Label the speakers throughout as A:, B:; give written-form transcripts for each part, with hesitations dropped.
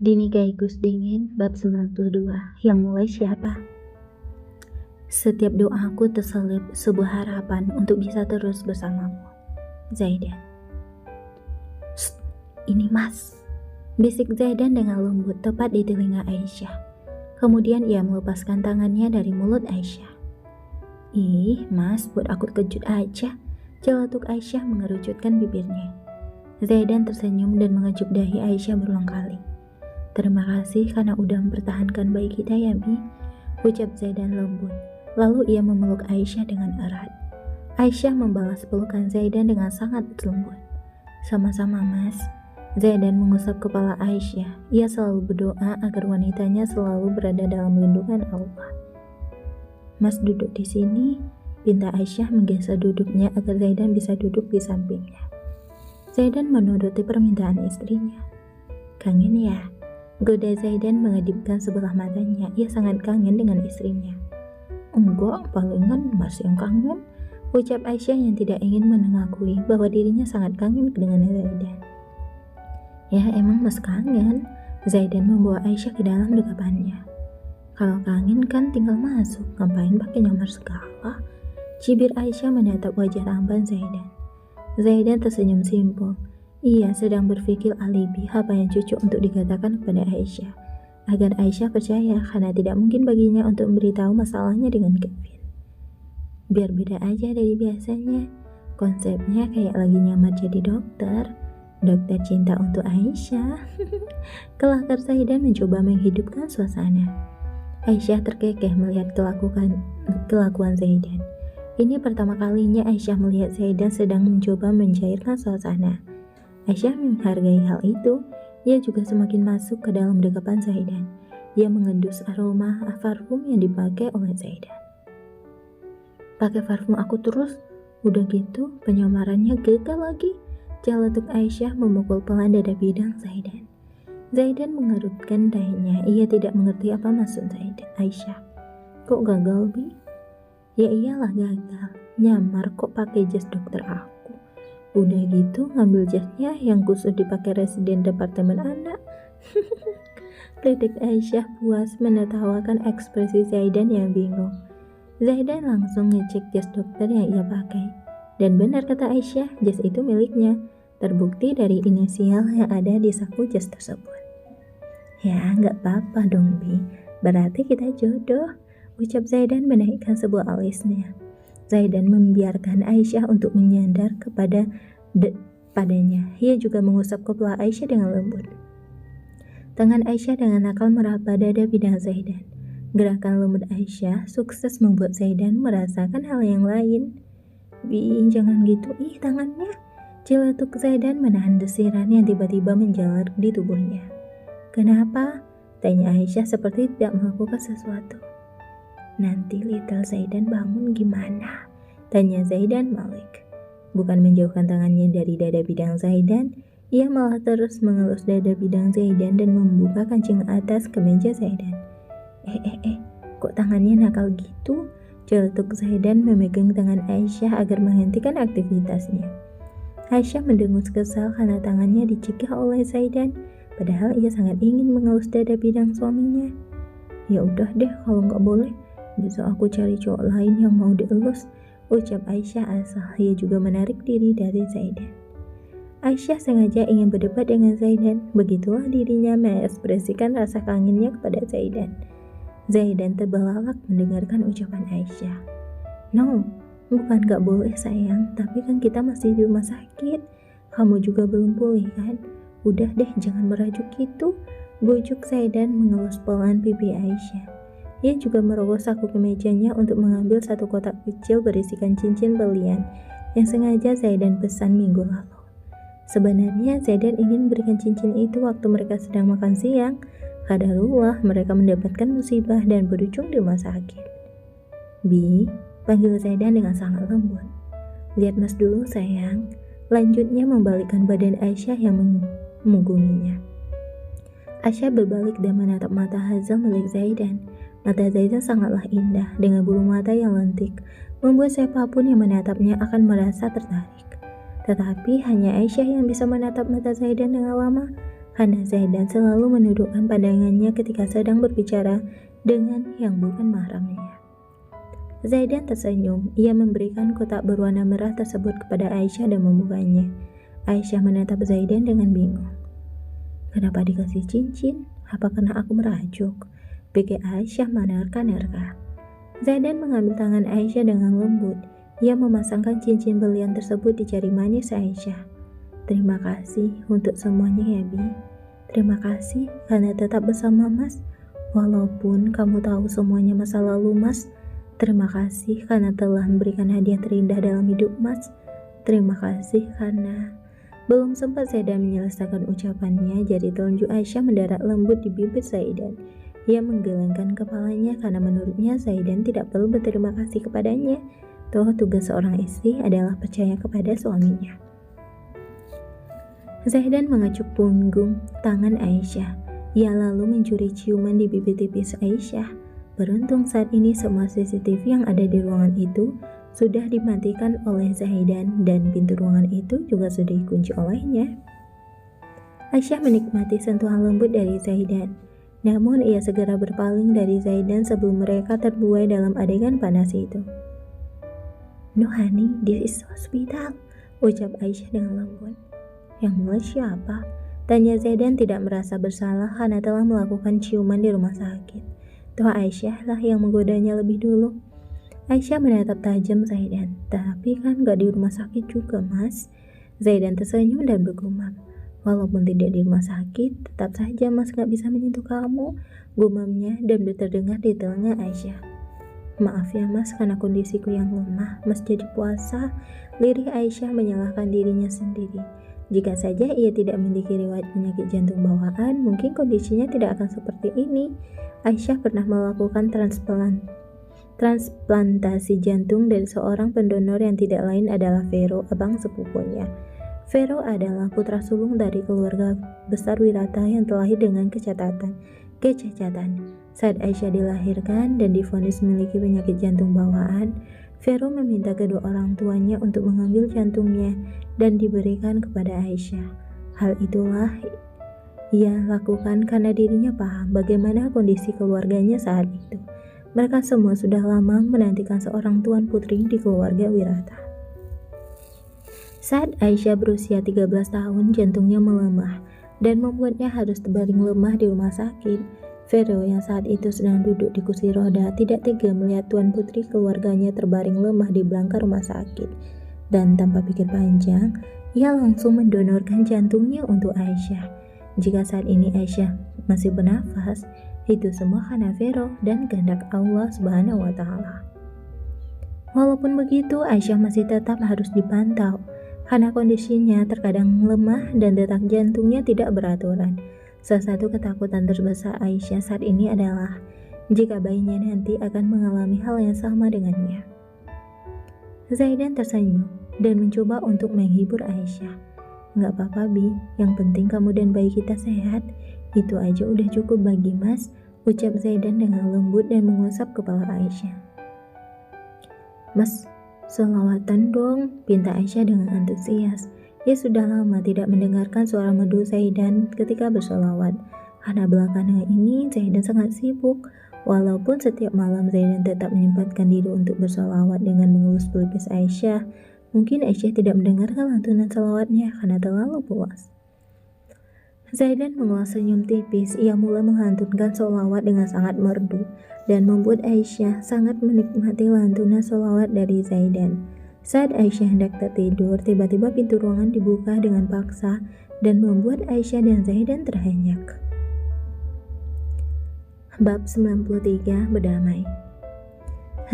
A: Dinikahi Gus Dingin bab 92. Yang mulai siapa? Setiap doaku terselip sebuah harapan untuk bisa terus bersamamu. Zaidan. "Shh, ini Mas," bisik Zaidan dengan lembut tepat di telinga Aisyah. Kemudian ia melepaskan tangannya dari mulut Aisyah. "Ih, Mas, buat aku kejut aja," celetuk Aisyah mengerucutkan bibirnya. Zaidan tersenyum dan mengecup dahi Aisyah berulang kali. "Terima kasih karena udah mempertahankan bayi kita ya, Bi," ucap Zaidan lembut. Lalu ia memeluk Aisyah dengan erat. Aisyah membalas pelukan Zaidan dengan sangat lembut. "Sama-sama, Mas." Zaidan mengusap kepala Aisyah. Ia selalu berdoa agar wanitanya selalu berada dalam lindungan Allah. "Mas duduk di sini," pinta Aisyah menggeser duduknya agar Zaidan bisa duduk di sampingnya. Zaidan menuruti permintaan istrinya. "Kangen ya?" Goda Zaidan mengedipkan sebelah matanya. Ia sangat kangen dengan istrinya. "Enggak, palingan Mas yang kangen," ucap Aisyah yang tidak ingin mengakui bahwa dirinya sangat kangen dengan Zaidan. "Ya emang Mas kangen." Zaidan membawa Aisyah ke dalam dekapannya. "Kalau kangen kan tinggal masuk, ngapain pakai nyamar segala?" Cibir Aisyah menatap wajah tampan Zaidan. Zaidan tersenyum simpul. Ia sedang berpikir alibi apa yang cocok untuk dikatakan kepada Aisyah, agar Aisyah percaya karena tidak mungkin baginya untuk memberitahu masalahnya dengan Kevin. Biar beda aja dari biasanya, konsepnya kayak lagi nyamar jadi dokter cinta untuk Aisyah. Kelakar Zaidan mencoba menghidupkan suasana. Aisyah terkekeh melihat kelakuan Zaidan. Ini pertama kalinya Aisyah melihat Zaidan sedang mencoba mencairkan suasana. Aisyah menghargai hal itu. Ia juga semakin masuk ke dalam dekapan Zaidan. Ia mengendus aroma parfum yang dipakai oleh Zaidan. "Pakai parfum aku terus, udah gitu penyamarannya gagal lagi," celetuk Aisyah memukul pelan dada bidang Zaidan. Zaidan mengerutkan dahinya. Ia tidak mengerti apa maksud Aisyah. "Kok gagal, Bi?" "Ya iyalah gagal, nyamar kok pakai jas dokter aku. Udah gitu ngambil jasnya yang khusus dipakai residen departemen anak." Lidik Aisyah puas menertawakan ekspresi Zaidan yang bingung. Zaidan langsung ngecek jas dokter yang ia pakai. Dan benar kata Aisyah, jas itu miliknya. Terbukti dari inisial yang ada di saku jas tersebut. "Ya nggak apa-apa dong, Bi. Berarti kita jodoh," ucap Zaidan menaikkan sebuah alisnya. Zaidan membiarkan Aisyah untuk menyandar padanya. Ia juga mengusap kepala Aisyah dengan lembut. Tangan Aisyah dengan nakal meraba dada bidang Zaidan. Gerakan lembut Aisyah sukses membuat Zaidan merasakan hal yang lain. "Bi, jangan gitu, ih tangannya," celetuk Zaidan menahan desiran yang tiba-tiba menjalar di tubuhnya. "Kenapa?" tanya Aisyah seperti tidak melakukan sesuatu. "Nanti little Zaidan bangun gimana?" tanya Zaidan Malik. Bukan menjauhkan tangannya dari dada bidang Zaidan, ia malah terus mengelus dada bidang Zaidan dan membuka kancing atas kemeja Zaidan. Kok tangannya nakal gitu?" celetuk Zaidan memegang tangan Aisyah agar menghentikan aktivitasnya. Aisyah mendengus kesal karena tangannya dicegah oleh Zaidan, padahal ia sangat ingin mengelus dada bidang suaminya. "Ya udah deh kalau nggak boleh, besok aku cari cowok lain yang mau dielus," ucap Aisyah asal ia juga menarik diri dari Zaidan. Aisyah sengaja ingin berdebat dengan Zaidan. Begitulah dirinya mengekspresikan rasa kangennya kepada Zaidan. Zaidan terbelalak mendengarkan ucapan Aisyah. "No, bukan gak boleh sayang, tapi kan kita masih di rumah sakit. Kamu juga belum pulih kan? Udah deh jangan merajuk gitu," bujuk Zaidan mengelus pelan pipi Aisyah. Ia juga merogoh saku kemejanya untuk mengambil satu kotak kecil berisikan cincin berlian yang sengaja Zaidan pesan minggu lalu. Sebenarnya Zaidan ingin berikan cincin itu waktu mereka sedang makan siang. Qadarullah mereka mendapatkan musibah dan berujung di rumah sakit. "Bi," panggil Zaidan dengan sangat lembut. "Lihat Mas dulu sayang." Lanjutnya membalikkan badan Aisyah yang mengunggunginya. Aisyah berbalik dan menatap mata Hazal milik Zaidan. Mata Zaidan sangatlah indah dengan bulu mata yang lentik, membuat siapapun yang menatapnya akan merasa tertarik. Tetapi hanya Aisyah yang bisa menatap mata Zaidan dengan lama. karena Zaidan selalu menundukkan pandangannya ketika sedang berbicara dengan yang bukan mahramnya. Zaidan tersenyum. Ia memberikan kotak berwarna merah tersebut kepada Aisyah dan membukanya. Aisyah menatap Zaidan dengan bingung. Kenapa dikasih cincin? Apa karena aku merajuk? Pikir Aisyah menerka-nerka. Zaidan mengambil tangan Aisyah dengan lembut. Ia memasangkan cincin berlian tersebut di jari manis Aisyah. Terima kasih untuk semuanya ya Bi. Terima kasih karena tetap bersama Mas. Walaupun kamu tahu semuanya masa lalu Mas. Terima kasih karena telah memberikan hadiah terindah dalam hidup Mas. Terima kasih karena... Belum sempat Zaidan menyelesaikan ucapannya, jari telunjuk Aisyah mendarat lembut di bibir Zaidan. Ia menggelengkan kepalanya karena menurutnya Zaidan tidak perlu berterima kasih kepadanya. Toh tugas seorang istri adalah percaya kepada suaminya. Zaidan mengecup punggung tangan Aisyah. Ia lalu mencuri ciuman di bibir tipis Aisyah. Beruntung saat ini semua CCTV yang ada di ruangan itu sudah dimatikan oleh Zaidan dan pintu ruangan itu juga sudah dikunci olehnya. Aisyah menikmati sentuhan lembut dari Zaidan. Namun ia segera berpaling dari Zaidan sebelum mereka terbuai dalam adegan panas itu. No honey, this is hospital, ucap Aisyah dengan lembut. Yang mulai siapa? Tanya Zaidan tidak merasa bersalah karena telah melakukan ciuman di rumah sakit. Toh Aisyah lah yang menggodanya lebih dulu. Aisyah menatap tajam Zaidan. Tapi kan gak di rumah sakit juga Mas. Zaidan tersenyum dan bergumam. Walaupun tidak di rumah sakit, tetap saja Mas gak bisa menyentuh kamu, gumamnya dan terdengar di telinga Aisyah. Maaf ya Mas, karena kondisiku yang lemah, Mas jadi puasa. Lirih Aisyah menyalahkan dirinya sendiri. Jika saja ia tidak memiliki riwayat penyakit jantung bawaan, mungkin kondisinya tidak akan seperti ini. Aisyah pernah melakukan transplantasi jantung dari seorang pendonor yang tidak lain adalah Vero, abang sepupunya. Vero adalah putra sulung dari keluarga besar Wirata yang terlahir dengan kecacatan. Saat Aisyah dilahirkan dan divonis memiliki penyakit jantung bawaan, Vero meminta kedua orang tuanya untuk mengambil jantungnya dan diberikan kepada Aisyah. Hal itulah ia lakukan karena dirinya paham bagaimana kondisi keluarganya saat itu. Mereka semua sudah lama menantikan seorang tuan putri di keluarga Wirata. Saat Aisyah berusia 13 tahun, jantungnya melemah dan membuatnya harus terbaring lemah di rumah sakit. Vero yang saat itu sedang duduk di kursi roda tidak tega melihat tuan putri keluarganya terbaring lemah di belakang rumah sakit. Dan tanpa pikir panjang, ia langsung mendonorkan jantungnya untuk Aisyah. Jika saat ini Aisyah masih bernafas, itu semua karena Vero dan kehendak Allah Subhanahu wa Ta'ala. Walaupun begitu, Aisyah masih tetap harus dipantau karena kondisinya terkadang lemah dan detak jantungnya tidak beraturan. Salah satu ketakutan terbesar Aisyah saat ini adalah jika bayinya nanti akan mengalami hal yang sama dengannya. Zaidan tersenyum dan mencoba untuk menghibur Aisyah. Nggak apa-apa Bi, yang penting kamu dan bayi kita sehat. Itu aja udah cukup bagi Mas, ucap Zaidan dengan lembut dan mengusap kepala Aisyah. Mas, sholawatan dong, pinta Aisyah dengan antusias. Ia sudah lama tidak mendengarkan suara merdu Zaidan ketika bersolawat. Karena belakangan ini Zaidan sangat sibuk. Walaupun setiap malam Zaidan tetap menyempatkan diri untuk bersolawat dengan mengelus pelipis Aisyah, mungkin Aisyah tidak mendengarkan lantunan selawatnya karena terlalu puas. Zaidan mengeluarkan senyum tipis. Ia mulai melantunkan sholawat dengan sangat merdu dan membuat Aisyah sangat menikmati lantunan sholawat dari Zaidan. Saat Aisyah hendak tertidur, tiba-tiba pintu ruangan dibuka dengan paksa dan membuat Aisyah dan Zaidan terhenyak. Bab 93 Berdamai.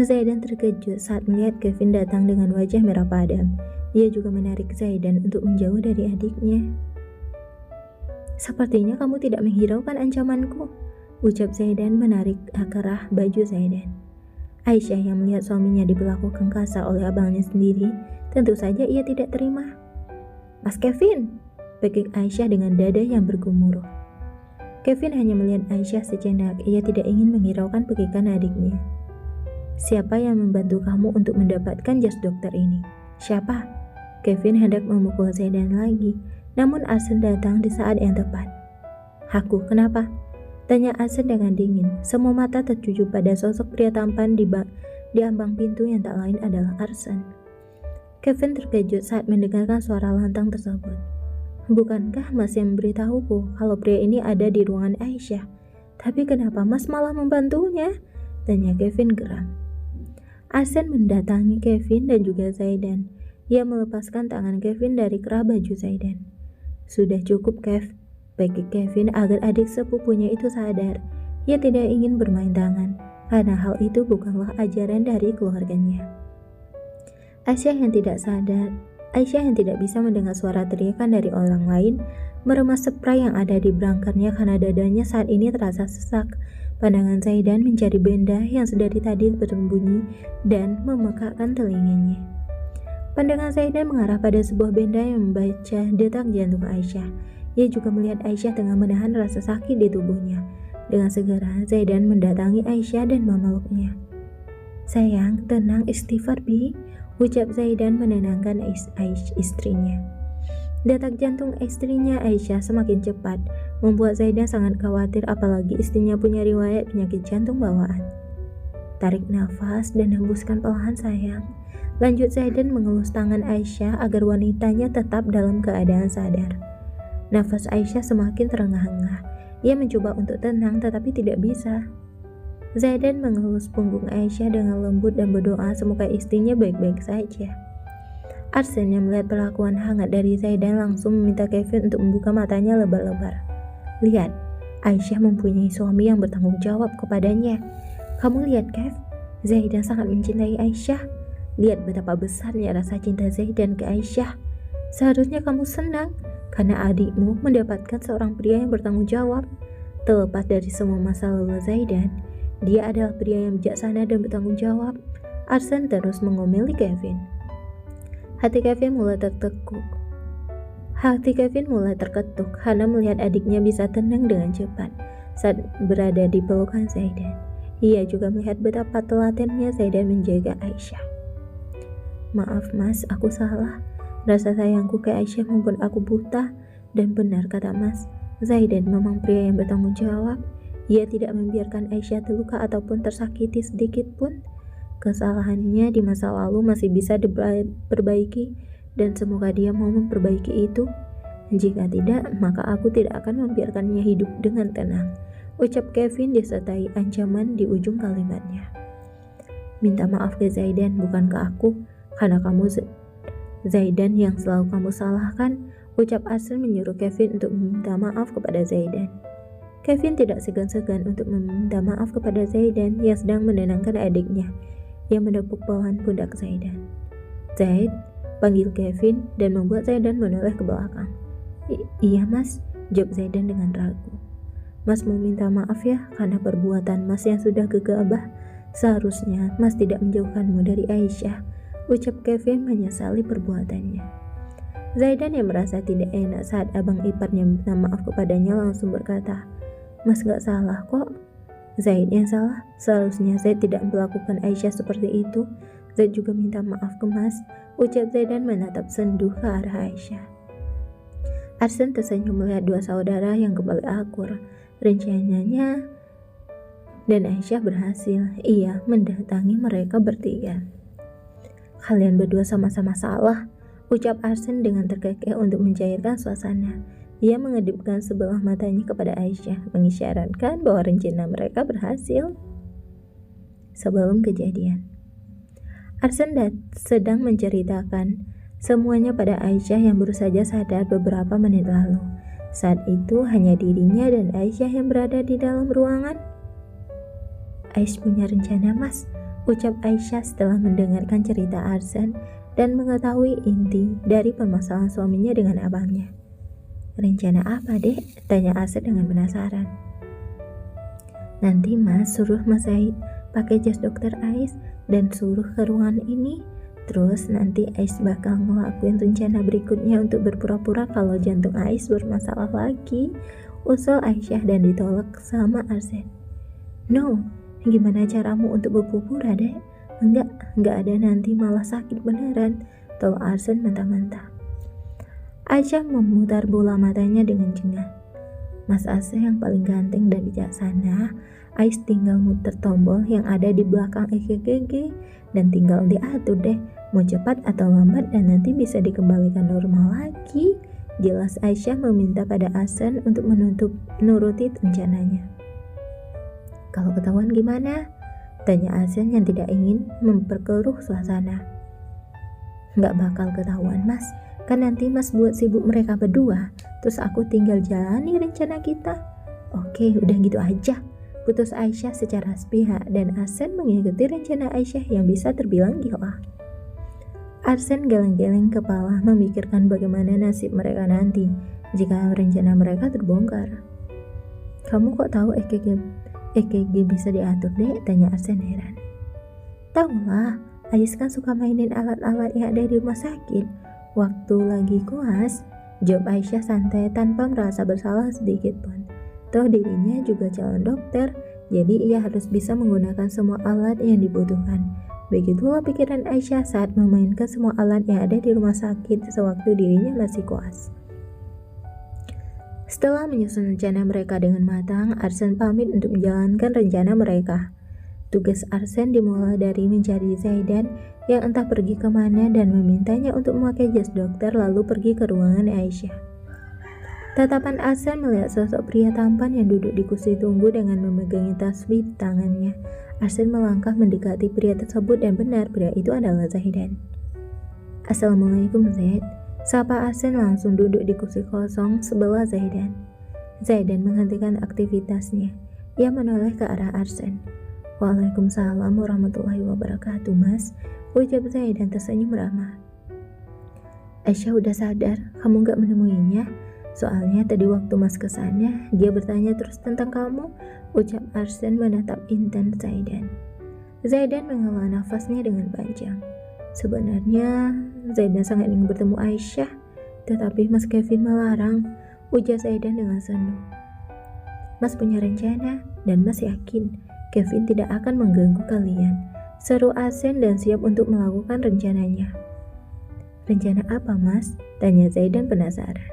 A: Zaidan terkejut saat melihat Kevin datang dengan wajah merah padam. Ia juga menarik Zaidan untuk menjauh dari adiknya. Sepertinya kamu tidak menghiraukan ancamanku, ucap Zaidan menarik akerah baju Zaidan. Aisyah yang melihat suaminya diperlakukan kasar oleh abangnya sendiri, tentu saja ia tidak terima. Mas Kevin, pekik Aisyah dengan dada yang bergemuruh. Kevin hanya melihat Aisyah sejenak. Ia tidak ingin menghiraukan pekikan adiknya. Siapa yang membantu kamu untuk mendapatkan jas dokter ini? Siapa? Kevin hendak memukul Zaidan lagi. Namun Arsen datang di saat yang tepat. Aku, kenapa? Tanya Arsen dengan dingin. Semua mata tertuju pada sosok pria tampan di ambang pintu yang tak lain adalah Arsen. Kevin terkejut saat mendengarkan suara lantang tersebut. Bukankah Mas yang memberitahuku kalau pria ini ada di ruangan Aisyah? Tapi kenapa Mas malah membantunya? Tanya Kevin geram. Arsen mendatangi Kevin dan juga Zaidan. Ia melepaskan tangan Kevin dari kerah baju Zaidan. Sudah cukup, Kev. Bagi Kevin agar adik sepupunya itu sadar, ia tidak ingin bermain tangan, karena hal itu bukanlah ajaran dari keluarganya. Aisyah yang tidak bisa mendengar suara teriakan dari orang lain, meremas spray yang ada di belakangnya karena dadanya saat ini terasa sesak. Pandangan Zaidan mencari benda yang sedari tadi bersembunyi dan memekakkan telinganya. Pandangan Zaidan mengarah pada sebuah benda yang membaca detak jantung Aisyah. Ia juga melihat Aisyah tengah menahan rasa sakit di tubuhnya. Dengan segera, Zaidan mendatangi Aisyah dan memeluknya. Sayang, tenang, istighfar Bi, ucap Zaidan menenangkan istrinya. Detak jantung istrinya Aisyah semakin cepat, membuat Zaidan sangat khawatir apalagi istrinya punya riwayat penyakit jantung bawaan. Tarik nafas dan hembuskan perlahan sayang. Lanjut Zaidan mengelus tangan Aisyah agar wanitanya tetap dalam keadaan sadar. Nafas Aisyah semakin terengah-engah. Ia mencoba untuk tenang tetapi tidak bisa. Zaidan mengelus punggung Aisyah dengan lembut dan berdoa semoga istrinya baik-baik saja. Arsen yang melihat perlakuan hangat dari Zaidan langsung meminta Kevin untuk membuka matanya lebar-lebar. Lihat, Aisyah mempunyai suami yang bertanggung jawab kepadanya. Kamu lihat, Kev, Zaidan sangat mencintai Aisyah. Lihat betapa besarnya rasa cinta Zaidan ke Aisyah. Seharusnya kamu senang karena adikmu mendapatkan seorang pria yang bertanggung jawab. Terlepas dari semua masa lalu Zaidan, dia adalah pria yang bijaksana dan bertanggung jawab. Arsen terus mengomeli Kevin. Hati Kevin mulai terketuk karena melihat adiknya bisa tenang dengan cepat saat berada di pelukan Zaidan. Ia juga melihat betapa telatennya Zaidan menjaga Aisyah. Maaf Mas, aku salah. Rasa sayangku ke Aisyah membuat aku buta. Dan benar kata Mas, Zaidan memang pria yang bertanggung jawab. Ia tidak membiarkan Aisyah terluka ataupun tersakiti sedikit pun. Kesalahannya di masa lalu masih bisa diperbaiki dan semoga dia mau memperbaiki itu. Jika tidak, maka aku tidak akan membiarkannya hidup dengan tenang, ucap Kevin disertai ancaman di ujung kalimatnya. Minta maaf ke Zaidan, bukan ke aku, karena kamu Zaidan yang selalu kamu salahkan, ucap Arsen menyuruh Kevin untuk meminta maaf kepada Zaidan. Kevin tidak segan-segan untuk meminta maaf kepada Zaidan yang sedang menenangkan adiknya. Ia menepuk pelan pundak Zaidan. Zaid, panggil Kevin dan membuat Zaidan menoleh ke belakang. Iya Mas, jawab Zaidan dengan ragu. Mas mau minta maaf ya karena perbuatan Mas yang sudah gegabah. Seharusnya Mas tidak menjauhkanmu dari Aisyah, ucap Kevin menyesali perbuatannya. Zaidan yang merasa tidak enak saat abang iparnya minta maaf kepadanya langsung berkata, Mas gak salah kok. Zaid yang salah, seharusnya Zaid tidak melakukan Aisyah seperti itu. Zaid juga minta maaf ke Mas, ucap Zaidan menatap sendu ke arah Aisyah. Arsen tersenyum melihat dua saudara yang kembali akur. Rencananya dan Aisyah berhasil. Ia mendatangi mereka bertiga. Kalian berdua sama-sama salah, ucap Arsen dengan terkekeh untuk mencairkan suasana. Ia mengedipkan sebelah matanya kepada Aisyah, mengisyaratkan bahwa rencana mereka berhasil. Sebelum kejadian, Arsen sedang menceritakan semuanya pada Aisyah yang baru saja sadar beberapa menit lalu. Saat itu hanya dirinya dan Aisyah yang berada di dalam ruangan. Aisyah punya rencana Mas, ucap Aisyah setelah mendengarkan cerita Arsen dan mengetahui inti dari permasalahan suaminya dengan abangnya. Rencana apa dek? Tanya Arsen dengan penasaran. Nanti Mas suruh Mas Zaid pakai jas dokter Ais dan suruh ke ruangan ini. Terus nanti Ais bakal ngelakuin rencana berikutnya untuk berpura-pura kalau jantung Ais bermasalah lagi, usul Aisyah dan ditolak sama Arsen. No, gimana caramu untuk berpura-pura dek? Enggak ada, nanti malah sakit beneran, tolak Arsen mentah-mentah. Aisyah memutar bola matanya dengan jengah. Mas Ase yang paling ganteng dan bijaksana, Ais tinggal muter tombol yang ada di belakang EKG dan tinggal diatur deh mau cepat atau lambat dan nanti bisa dikembalikan normal lagi. Jelas Aisyah meminta pada Ahsan untuk menuruti rencananya. Kalau ketahuan gimana? Tanya Ahsan yang tidak ingin memperkeruh suasana. Nggak bakal ketahuan mas, kan nanti mas buat sibuk mereka berdua, terus aku tinggal jalani rencana kita. Oke, udah gitu aja, putus Aisyah secara sepihak dan Ahsan mengikuti rencana Aisyah yang bisa terbilang gila. Ahsan geleng-geleng kepala memikirkan bagaimana nasib mereka nanti jika rencana mereka terbongkar. Kamu kok tahu EKG bisa diatur deh? Tanya Ahsan heran. Tahulah, Ais kan suka mainin alat-alat yang ada di rumah sakit waktu lagi koas, jawab Aisyah santai tanpa merasa bersalah sedikit pun. Toh dirinya juga calon dokter, jadi ia harus bisa menggunakan semua alat yang dibutuhkan. Begitulah pikiran Aisyah saat memainkan semua alat yang ada di rumah sakit sewaktu dirinya masih koas. Setelah menyusun rencana mereka dengan matang, Ahsan pamit untuk menjalankan rencana mereka. Tugas Ahsan dimulai dari mencari Zaidan yang entah pergi kemana dan memintanya untuk memakai jas dokter lalu pergi ke ruangan Aisyah. Tatapan Ahsan melihat sosok pria tampan yang duduk di kursi tunggu dengan memegangi tasbih di tangannya. Ahsan melangkah mendekati pria tersebut dan benar pria itu adalah Zaidan. Assalamualaikum Zaid. Sapa Ahsan langsung duduk di kursi kosong sebelah Zaidan. Zaidan menghentikan aktivitasnya. Ia menoleh ke arah Ahsan. Waalaikumsalam warahmatullahi wabarakatuh mas, ucap Zaidan tersenyum ramah. Aisyah udah sadar, kamu gak menemuinya? Soalnya tadi waktu mas kesana, dia bertanya terus tentang kamu, ucap Ahsan menatap intens Zaidan. Zaidan menghela nafasnya dengan panjang. Sebenarnya Zaidan sangat ingin bertemu Aisyah, tetapi Mas Kevin melarang, ujar Zaidan dengan sendu. Mas punya rencana dan Mas yakin Kevin tidak akan mengganggu kalian, seru Ahsan dan siap untuk melakukan rencananya. Rencana apa mas? Tanya Zaidan penasaran.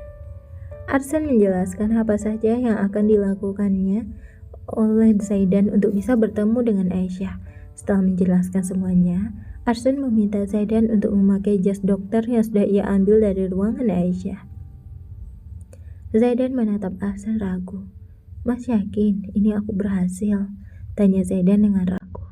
A: Ahsan menjelaskan apa saja yang akan dilakukannya oleh Zaidan untuk bisa bertemu dengan Aisyah. Setelah menjelaskan semuanya, Ahsan meminta Zaidan untuk memakai jas dokter yang sudah ia ambil dari ruangan Aisyah. Zaidan menatap Ahsan ragu. Mas yakin ini aku berhasil? Tanya Zaidan dengan ragu.